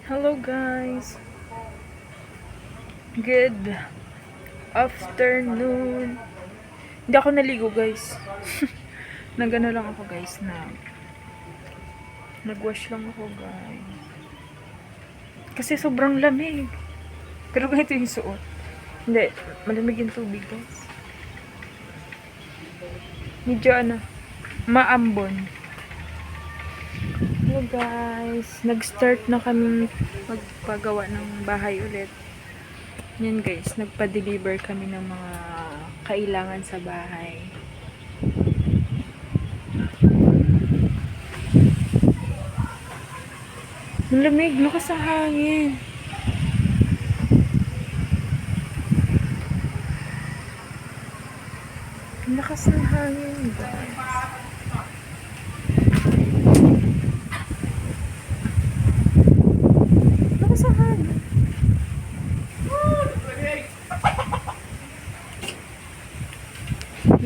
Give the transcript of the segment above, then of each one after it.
Hello guys. Good afternoon. Hindi ako naligo guys. Nagano lang ako guys na nagwash lang ako guys. Kasi sobrang lamig. Pero ganito yung suot. Hindi, malamig yung tubig guys. Medyo maambon. Hello guys, nag-start na kami magpagawa ng bahay ulit. Yan guys, nagpa-deliver kami ng mga kailangan sa bahay. Ang lamig, lakas ang hangin. Ang lakas ng hangin guys.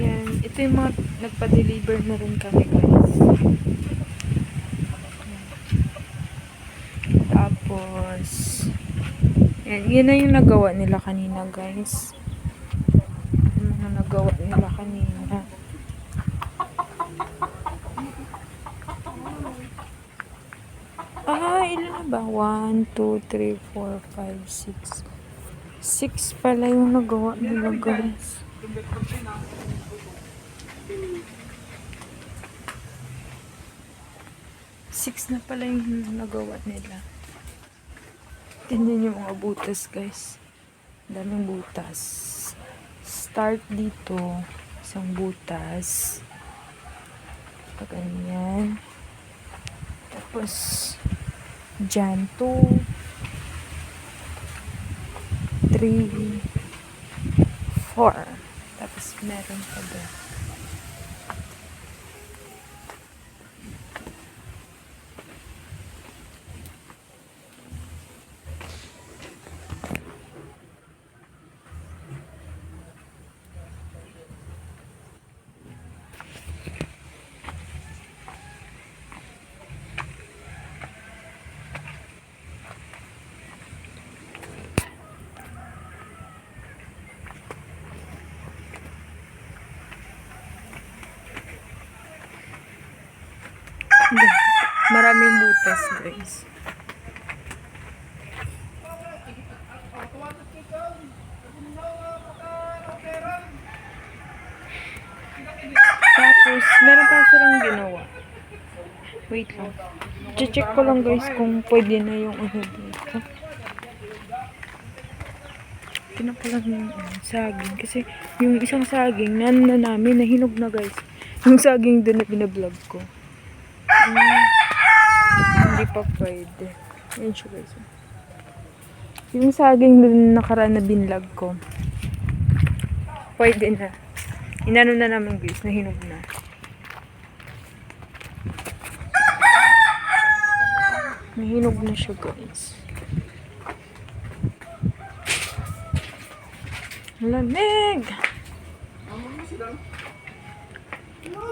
Yan, ito yung mga nagpa-deliver na rin kami guys. Tapos yan na yung nagawa nila kanina guys. Yung mga nagawa nila kanina. Ilan na ba? 1, 2, 3, 4, 5, 6. 6 pala yung nagawa nila guys. Six na pala yung nagawa nila. Tingnan yung mga butas guys. Daming butas. Start dito. Isang butas. Ganyan. Tapos dyan 2, 3, 4. Tapos meron pa doon. Maraming butas guys. Tapos meron pa silang ginawa. Wait lang. Check ko lang guys kung pwede na yung dito. Pinapalang yung saging. Kasi yung isang saging na namin nahinog na guys. Yung saging doon na binablog ko. Hindi pa pwede. Yan siya guys. Yung saging doon nakaraan na binlog ko. Pwede na. Inano na naman guys. Nahinog na. Nahinog na siya guys. Lamig!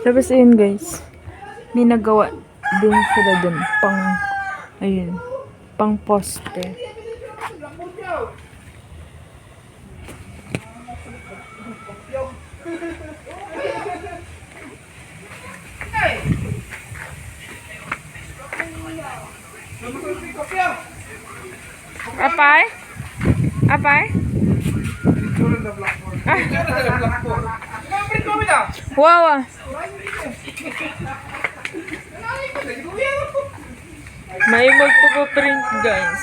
Tapos ayun guys. May nagawa din sila dun. Ayun. Pang poste. Apay? Apay? Wow. May magpupo-print guys.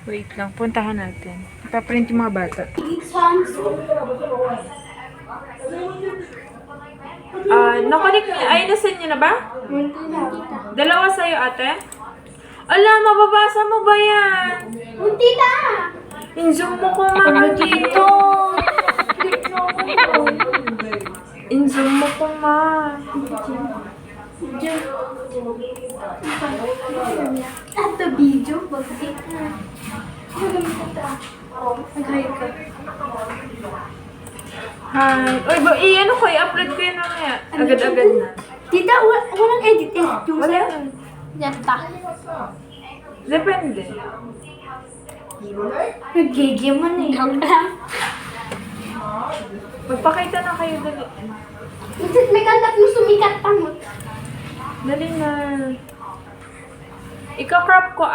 Wait lang, puntahan natin. Ipaprint yung mga bata. Nakunik niya. Ay, nasan niyo na ba? Dalawa sa'yo ate? Ala, mababasa mo ba yan? Tita! In-zoom mo ko ma dito. In-zoom mo ko ma. At the video, bakit ka? Nag-hide ka. Hi. Uy, ano ko? I-upload ko yun mamaya. Agad-agad na. Tita, walang edit. Yung Wala. sa'yo. Ganda. Depende. Nagigimon eh. Joke lang. Magpakita na kayo dali. May kanta kong sumikat pa mo. Dali na. Ika-crop ko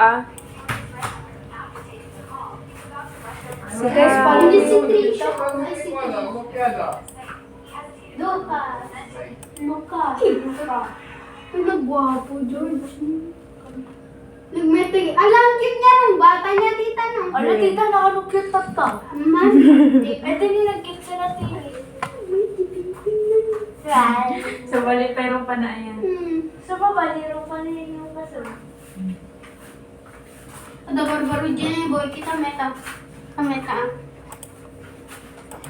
Guys, follow niyo si Trisha. Ay, si Lucas. Lucas. Ay, nagwapo, George. Nagmeting. Alam, cute niya nung bata niya, tita, no? Ano, tita, nakalukit tata. Man. Ito nilagkit sa natin. Sa bali pero pa na yan. Sa baba, liro pa rin yung kaso. Ada baru-baru dyan boy kita meta. Meta.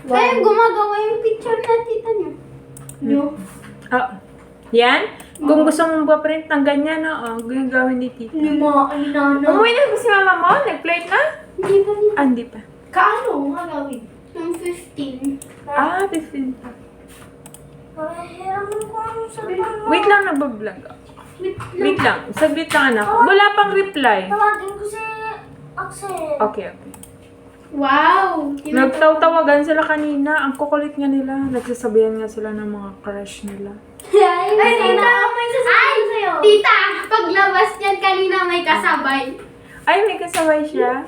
Kaya gumagawa yung picture na tita niyo. Yo. Yan? Kung gusto mong pa-print ng ganyan, gawin ni Tita. Lima, inana. Umuwi na ba si mama mo? Nag-plate na? Hindi pa din. Hindi pa. Kaano nga gawin? Yung 15. 15 pa. Hiram ko ang sabi mo. Wait lang, nagbablog ako. Wait lang. Saglit lang, anak. Wala pang reply. Tawagin ko si Axel. Okay. Wow! Nagtaw-tawagan sila kanina. Ang kukulit nga nila. Nagsasabihan nga sila ng mga crush nila. Ay, tita, may sasabihin sa'yo. Tita, paglabas niyan kanina may kasabay. Ay, may kasabay siya.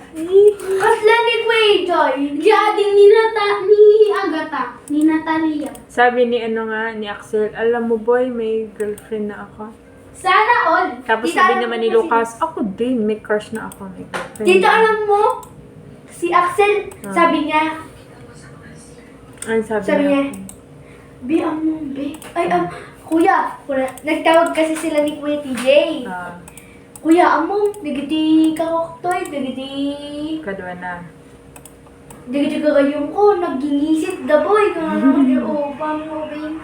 Kasla ni Kuya Joy. Jadi ni Agatha, ni Natalia. Sabi ni ni Axel, alam mo boy, may girlfriend na ako. Sana all. Tapos Tita, sabi alam naman mo ni kasi- Lucas, ako din, may crush na ako. May girlfriend. Tita, na. alam mo? Si Axel, sabi niya, Ano sabi Sabi niya, Bi, Kuya, nagtawag kasi sila ni Kuya TJ. Kuya, nagiti kakoktoy, nagiti Kadwa na. kagayong ko, nagingisit da boy, paano ba yun?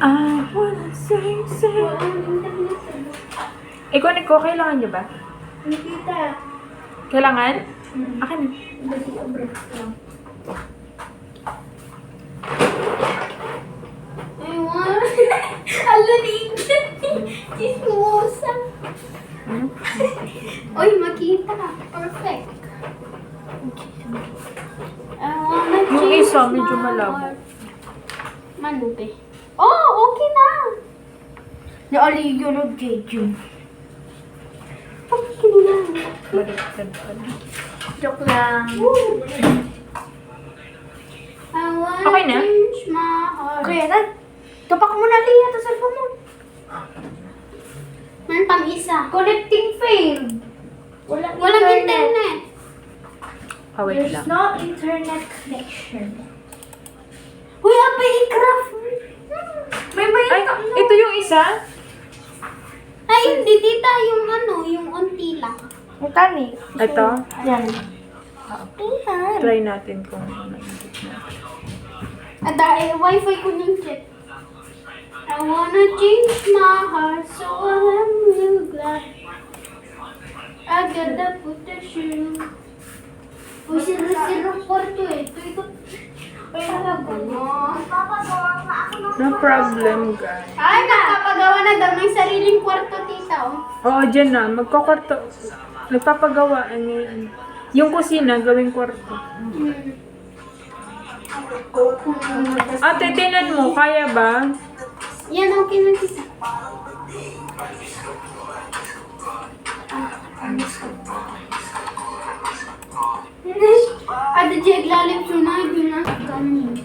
I wanna say. Ikaw, Nico, kailangan niyo ba? Tita, Kailangan? Akin na. I want... Alanin Chismosa. Oy, makita. Perfect. I wanna Yung change isa, medyo my malabo. heart. Manubi. Oh, okay na. naaligyo ng Jejun. Okay na. Baliktad pala. Joke lang. I wanna Okay na? change my heart. Kaya na, tapak mo na liya sa cellphone mo. Man pang isa. Connecting failed. Walang internet. Wait There's lang. no internet connection. Uy, abay i-craft. May Ay, ito yung isa? Ay, hindi tita. Yung yung unti lang. Ang tani. Ito? Yan. Tingnan. Try natin kung ano. Wi-Fi ko ng check. I wanna change my heart so I'm real glad. I gotta put the shoe. Uy, siro kwarto eh. Ito. Ay, talaga mo. No problem, guys. Ay, nakapagawa na daw ng sariling kwarto, tita. Oh. Oo, dyan na. Magkakwarto. Nagpapagawa. Yung kusina, gawing kwarto. Ate, tinan mo. Kaya ba? Yan, okay na tita. Ada jeg lalim sunay din na kami.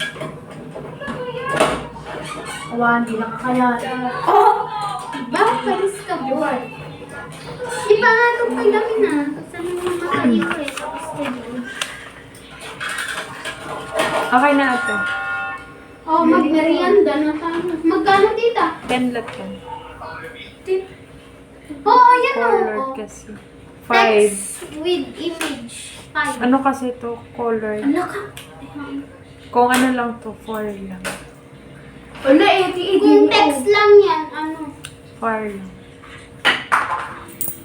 Awan, di lang kaya. Ba, paris ka boy. Ipa nga itong pagdami na. Sa mga makaiwi. Tapos ganyan. Okay na, ate. Oh, magmerienda na tayo. Magkano tita? 10 lot yan. Oo, yan o. Colored kasi. 5. Text with image. 5. Ano kasi to? Colored. Ano ka? Kung ano lang to, 4 lang. Wala, Kung text lang yan, ano? 4 lang.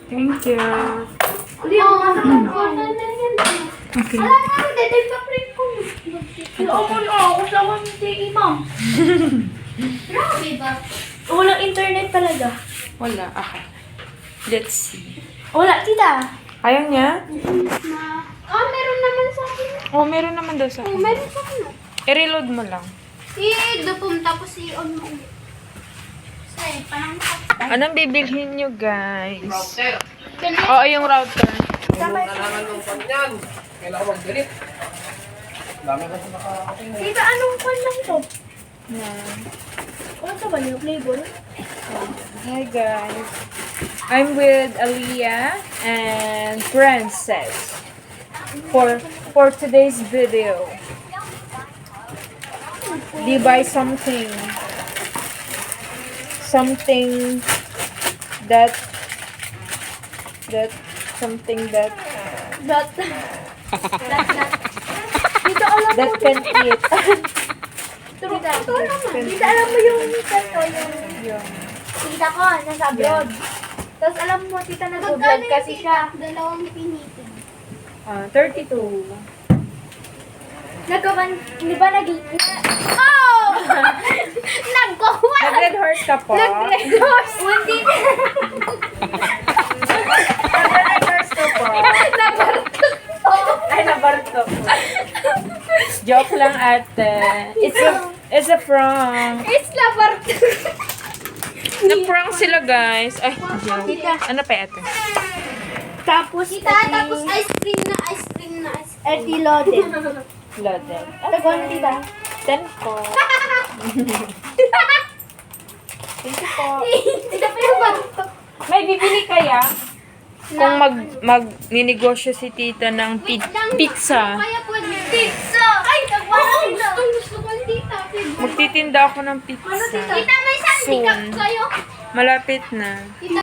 Thank you. Oo, important na yan. Okay. Alam nga, dede pa print ko. Ako na, ako sa kami ma'am. Grabe ba? Walang internet talaga. Wala. Okay. Let's see. Wala, tita. Ayaw niya? Meron naman sa akin. Oh, meron naman daw sa akin. Meron sa akin. I-reload mo lang. Dupom tapos i-on mo ulit. Say, parang Anong bibilhin nyo, guys? Router. Oo, yung router. Kailangan ng pan yan. Kailangan mag-delete. Dami kasi nakakating. Tita, anong kwan lang to? Yan. Ano ka ba niyo? Playboy? Hi, guys. I'm with Aliyah and Princess for today's video. Do you buy something that something that Tita, alam that mo. can eat? Tita, alam mo yung tito, yung tita ko, nasa abroad. Tapos alam mo, tita, nag-vlog kasi siya. Dalawang pinitin. 32. Di ba Oh! Nagkukuha! Nag-red horse ka po? Nag-red horse! Hindi. Nag-red horse ka po? Ay, nabartok. Joke lang, ate. It's a prank. It's labarto. Na-prank sila, guys. Ay, joke. Tita. Ano pa, ate? Tapos, Tapos ice cream na. Eti loaded. Loaded. Tago na, tita. 10 po. Thank you po. Tita, pero barto. May bibili kaya? Kung ninegosyo si tita ng pizza. Kaya pwede. Pizza! Ay, nagwala sila. Gusto ko tita. Magtitinda ako ng pizza. Tita, may sandwich Soon. kayo. Malapit na. Tita,